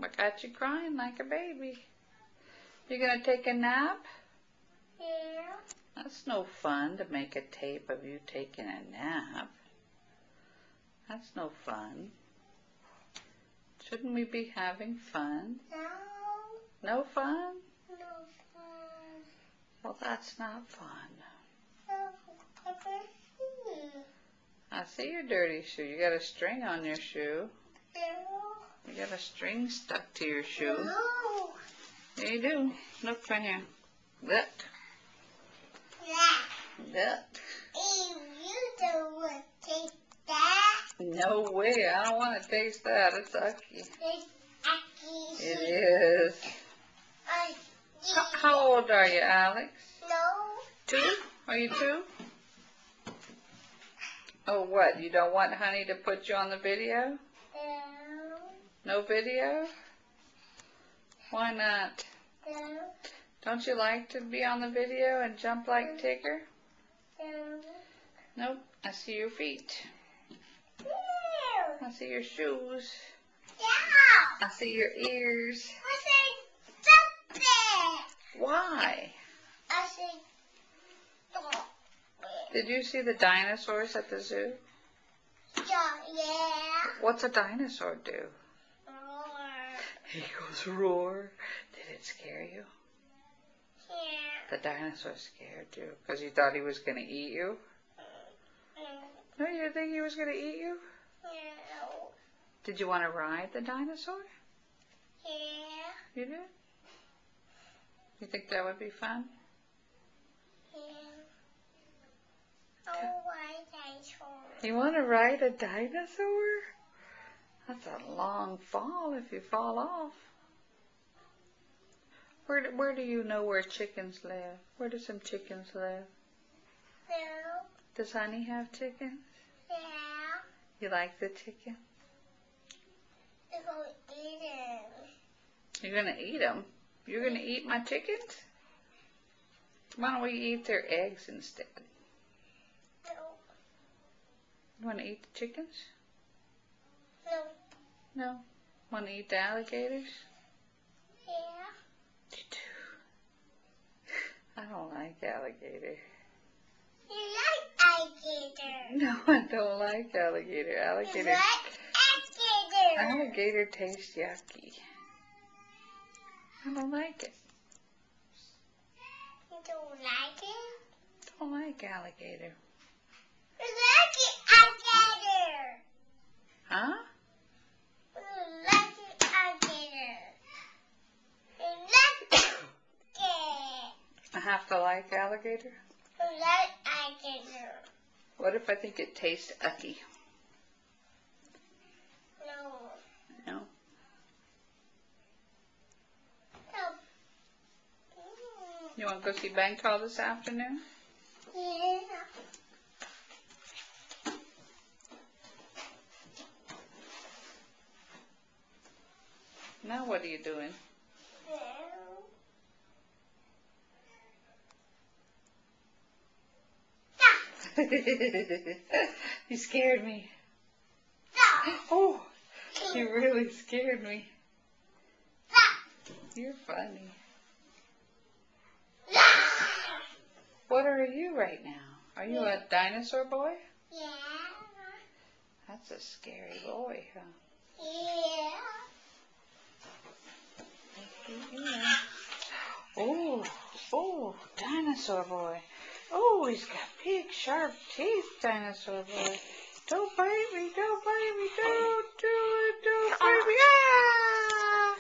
I got you crying like a baby. You gonna take a nap? Yeah. That's no fun to make a tape of you taking a nap. That's no fun. Shouldn't we be having fun? No. No fun? No fun. Well, that's not fun. No. I can see. I see your dirty shoe. You got a string on your shoe. No. You got a string stuck to your shoe. No. Yeah, you do. Look right here. Look. Yeah. Look. If you don't want to take that, No way. I don't want to taste that. It's icky. it's actually It is. How old are you, Alex? No. 2? Are you 2? Oh, what? You don't want Honey to put you on the video? No. No video? Why not? No. Don't you like to be on the video and jump like Tigger? No. Nope. I see your feet. No. I see your shoes. Yeah. I see your ears. I said stop it. Why? I said stop it. Did you see the dinosaurs at the zoo? Yeah. What's a dinosaur do? Roar. He goes roar. Did it scare you? Yeah. The dinosaur scared you because you thought he was going to eat you? No, you didn't think he was going to eat you? No. Did you want to ride the dinosaur? Yeah. You did? You think that would be fun? Yeah. Oh, why dinosaur? You want to ride a dinosaur? That's a long fall if you fall off. Where do you know where chickens live? Where do some chickens live? No. Does Honey have chickens? Yeah. You like the chicken? I'm going to eat it. You're going to eat them? You're going to eat my chickens? Why don't we eat their eggs instead? No. You want to eat the chickens? No. No. Want to eat the alligators? Yeah. You do. I don't like alligator. You like alligator. No, I don't like alligator. You Alligator. like alligator. Alligator tastes yucky. I don't like it. You don't like it? I don't like alligator. You like it, alligator. Huh? You like it, alligator. You like it. I have to like alligator? You like alligator. What if I think it tastes yucky? No. No? No. You want to go see Bangkok this afternoon? Yeah. Now what are you doing? You scared me. Oh, you really scared me. You're funny. What are you right now? Are you a dinosaur boy? Yeah. That's a scary boy, huh? Yeah. Oh, dinosaur boy. Oh, he's got big, sharp teeth, dinosaur boy. Don't bite me, don't bite me, don't do it, don't bite me. Ah!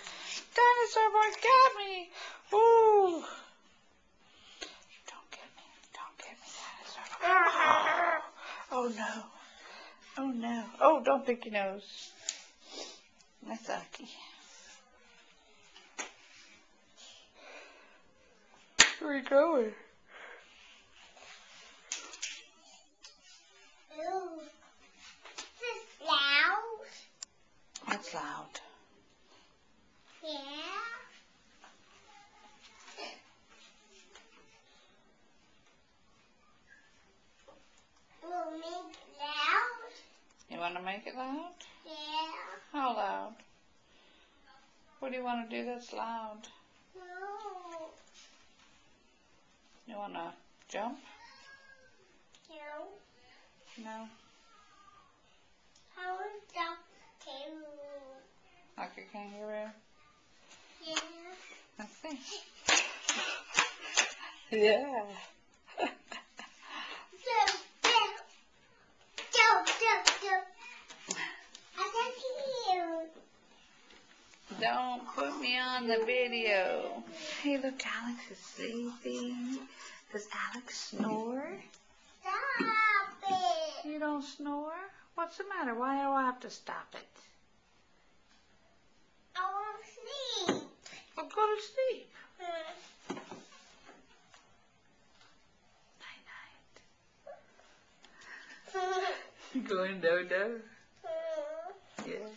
Dinosaur boy got me. Ooh. Don't get me, dinosaur boy. Oh no. Oh no. Oh, don't pick your nose. That's lucky. Where are you going? Ooh. This loud. That's loud. Yeah. Will make it loud. You want to make it loud? Yeah. How loud? What do you want to do that's loud? No. You want to jump? No. No? I want to jump too. Like a kangaroo? Yeah. Let's see. Yeah. Jump, jump. Jump, jump, jump. I can you. Don't put me on the video. Hey, look, Alex is sleeping. Does Alex snore? Stop it. You don't snore? What's the matter? Why do I have to stop it? I want to sleep. Well, go to sleep. Night-night. Going dodo? Yeah.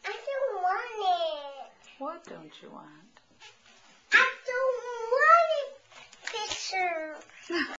I don't want it. What don't you want? I don't want a picture.